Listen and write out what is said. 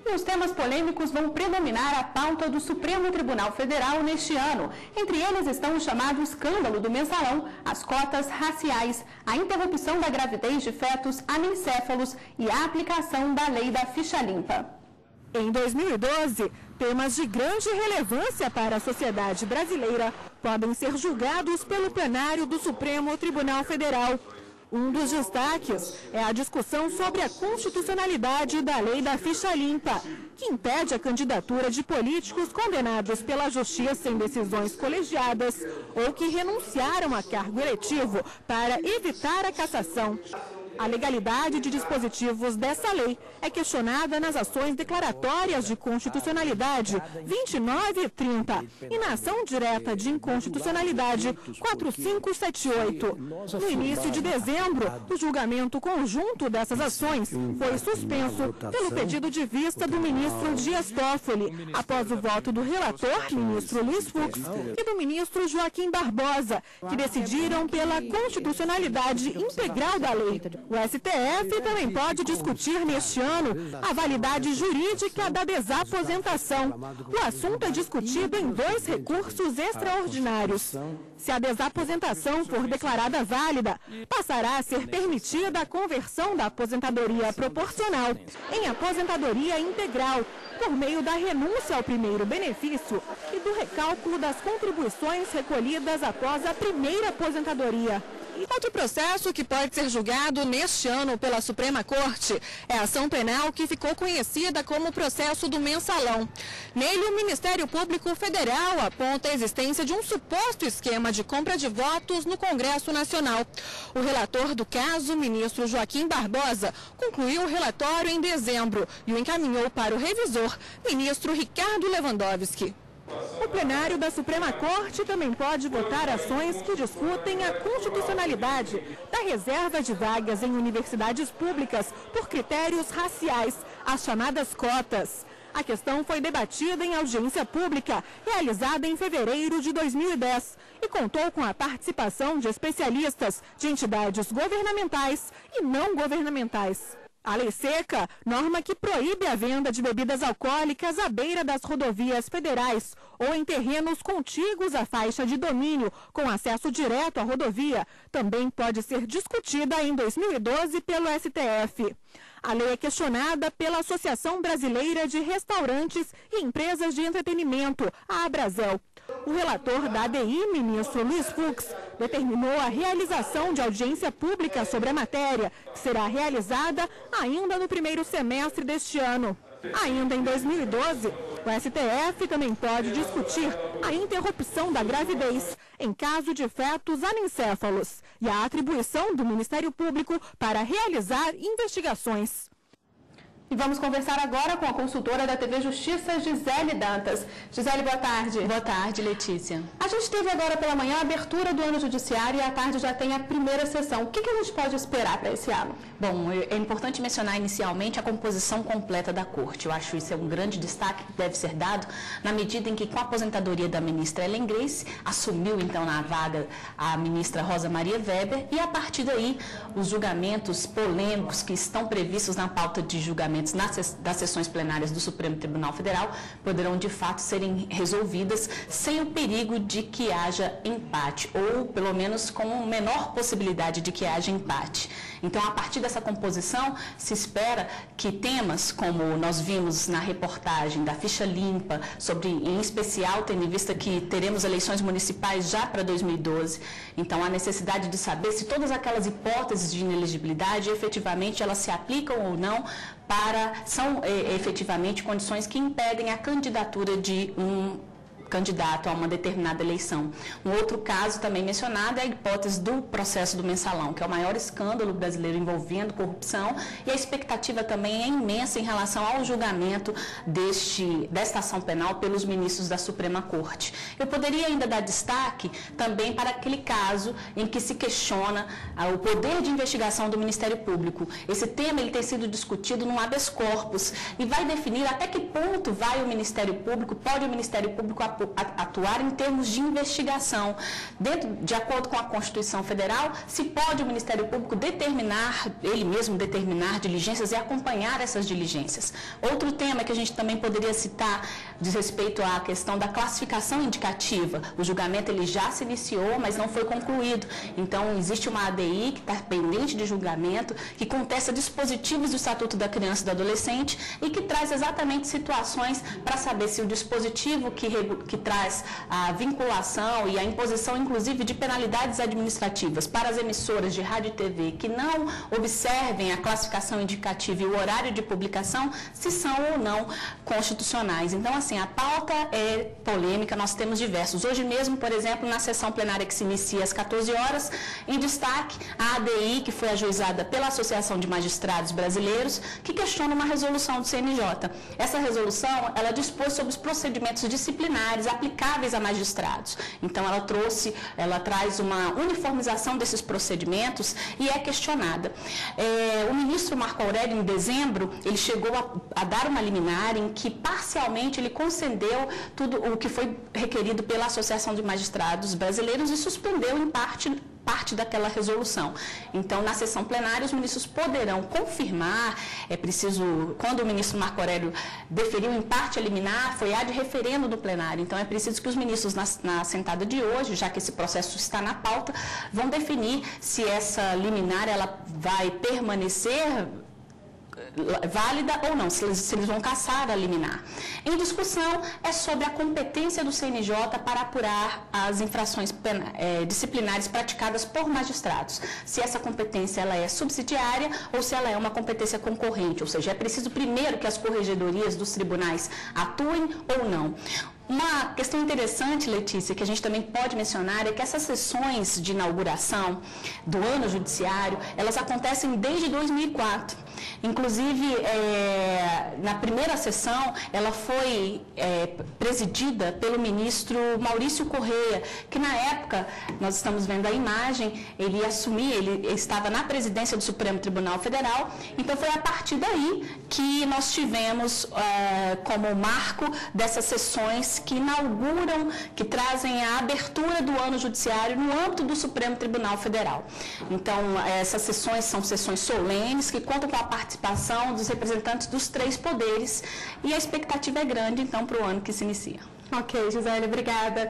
E os temas polêmicos vão predominar a pauta do Supremo Tribunal Federal neste ano. Entre eles estão o chamado escândalo do mensalão, as cotas raciais, a interrupção da gravidez de fetos anencéfalos e a aplicação da lei da ficha limpa. Em 2012, temas de grande relevância para a sociedade brasileira podem ser julgados pelo plenário do Supremo Tribunal Federal. Um dos destaques é a discussão sobre a constitucionalidade da lei da ficha limpa, que impede a candidatura de políticos condenados pela justiça em decisões colegiadas ou que renunciaram a cargo eletivo para evitar a cassação. A legalidade de dispositivos dessa lei é questionada nas ações declaratórias de constitucionalidade 29 e 30 e na ação direta de inconstitucionalidade 4578. No início de dezembro, o julgamento conjunto dessas ações foi suspenso pelo pedido de vista do ministro Dias Toffoli, após o voto do relator, ministro Luiz Fux, e do ministro Joaquim Barbosa, que decidiram pela constitucionalidade integral da lei. O STF também pode discutir neste ano a validade jurídica da desaposentação. O assunto é discutido em 2 recursos extraordinários. Se a desaposentação for declarada válida, passará a ser permitida a conversão da aposentadoria proporcional em aposentadoria integral, por meio da renúncia ao primeiro benefício e do recálculo das contribuições recolhidas após a primeira aposentadoria. Outro processo que pode ser julgado neste ano pela Suprema Corte é a ação penal que ficou conhecida como processo do mensalão. Nele, o Ministério Público Federal aponta a existência de um suposto esquema de compra de votos no Congresso Nacional. O relator do caso, ministro Joaquim Barbosa, concluiu o relatório em dezembro e o encaminhou para o revisor, ministro Ricardo Lewandowski. O plenário da Suprema Corte também pode votar ações que discutem a constitucionalidade da reserva de vagas em universidades públicas por critérios raciais, as chamadas cotas. A questão foi debatida em audiência pública, realizada em fevereiro de 2010, e contou com a participação de especialistas de entidades governamentais e não governamentais. A lei seca, norma que proíbe a venda de bebidas alcoólicas à beira das rodovias federais ou em terrenos contíguos à faixa de domínio com acesso direto à rodovia, também pode ser discutida em 2012 pelo STF. A lei é questionada pela Associação Brasileira de Restaurantes e Empresas de Entretenimento, a Abrazel. O relator da ADI, ministro Luiz Fux, determinou a realização de audiência pública sobre a matéria, que será realizada ainda no primeiro semestre deste ano. Ainda em 2012, o STF também pode discutir a interrupção da gravidez em caso de fetos anencéfalos e a atribuição do Ministério Público para realizar investigações. E vamos conversar agora com a consultora da TV Justiça, Gisele Dantas. Gisele, boa tarde. Boa tarde, Letícia. A gente teve agora pela manhã a abertura do ano judiciário e à tarde já tem a primeira sessão. O que a gente pode esperar para esse ano? Bom, é importante mencionar inicialmente a composição completa da Corte. Eu acho isso um grande destaque que deve ser dado na medida em que, com a aposentadoria da ministra Ellen Grace, assumiu então na vaga a ministra Rosa Maria Weber e, a partir daí, os julgamentos polêmicos que estão previstos na pauta de julgamento das sessões plenárias do Supremo Tribunal Federal poderão, de fato, serem resolvidas sem o perigo de que haja empate, ou, pelo menos, com menor possibilidade de que haja empate. Então, a partir dessa composição, se espera que temas como nós vimos na reportagem da ficha limpa, sobre, em especial, tendo em vista que teremos eleições municipais já para 2012, então a necessidade de saber se todas aquelas hipóteses de inelegibilidade, efetivamente, elas se aplicam ou não, são efetivamente condições que impedem a candidatura de um candidato a uma determinada eleição. Um outro caso também mencionado é a hipótese do processo do mensalão, que é o maior escândalo brasileiro envolvendo corrupção, e a expectativa também é imensa em relação ao julgamento desta ação penal pelos ministros da Suprema Corte. Eu poderia ainda dar destaque também para aquele caso em que se questiona o poder de investigação do Ministério Público. Esse tema ele tem sido discutido no habeas corpus e vai definir até que ponto pode o Ministério Público atuar em termos de investigação. De acordo com a Constituição Federal, se pode o Ministério Público ele mesmo determinar diligências e acompanhar essas diligências. Outro tema que a gente também poderia citar diz respeito à questão da classificação indicativa. O julgamento ele já se iniciou, mas não foi concluído. Então, existe uma ADI que está pendente de julgamento, que contesta dispositivos do Estatuto da Criança e do Adolescente e que traz exatamente situações para saber se o dispositivo que traz a vinculação e a imposição, inclusive, de penalidades administrativas para as emissoras de rádio e TV que não observem a classificação indicativa e o horário de publicação, se são ou não constitucionais. Então, assim, a pauta é polêmica, nós temos diversos. Hoje mesmo, por exemplo, na sessão plenária que se inicia às 14 horas, em destaque, a ADI, que foi ajuizada pela Associação de Magistrados Brasileiros, que questiona uma resolução do CNJ. Essa resolução, ela dispôs sobre os procedimentos disciplinares aplicáveis a magistrados. Então, ela traz uma uniformização desses procedimentos e é questionada. O ministro Marco Aurélio, em dezembro, ele chegou a dar uma liminar em que, parcialmente, ele concedeu tudo o que foi requerido pela Associação de Magistrados Brasileiros e suspendeu, em parte daquela resolução. Então, na sessão plenária, os ministros poderão confirmar, quando o ministro Marco Aurélio deferiu em parte a liminar, foi ad referendo do plenário. Então, é preciso que os ministros, na sentada de hoje, já que esse processo está na pauta, vão definir se essa liminar ela vai permanecer válida ou não, se eles vão cassar a liminar. Em discussão é sobre a competência do CNJ para apurar as infrações disciplinares praticadas por magistrados. Se essa competência ela é subsidiária ou se ela é uma competência concorrente, ou seja, é preciso primeiro que as corregedorias dos tribunais atuem ou não. Uma questão interessante, Letícia, que a gente também pode mencionar é que essas sessões de inauguração do ano judiciário, elas acontecem desde 2004. Inclusive, na primeira sessão, ela foi presidida pelo ministro Maurício Correia, que na época, nós estamos vendo a imagem, ele estava na presidência do Supremo Tribunal Federal, então foi a partir daí que nós tivemos como marco dessas sessões que inauguram, que trazem a abertura do ano judiciário no âmbito do Supremo Tribunal Federal. Então, essas sessões são sessões solenes que contam com a participação dos representantes dos 3 poderes e a expectativa é grande, então, para o ano que se inicia. Ok, Gisele, obrigada.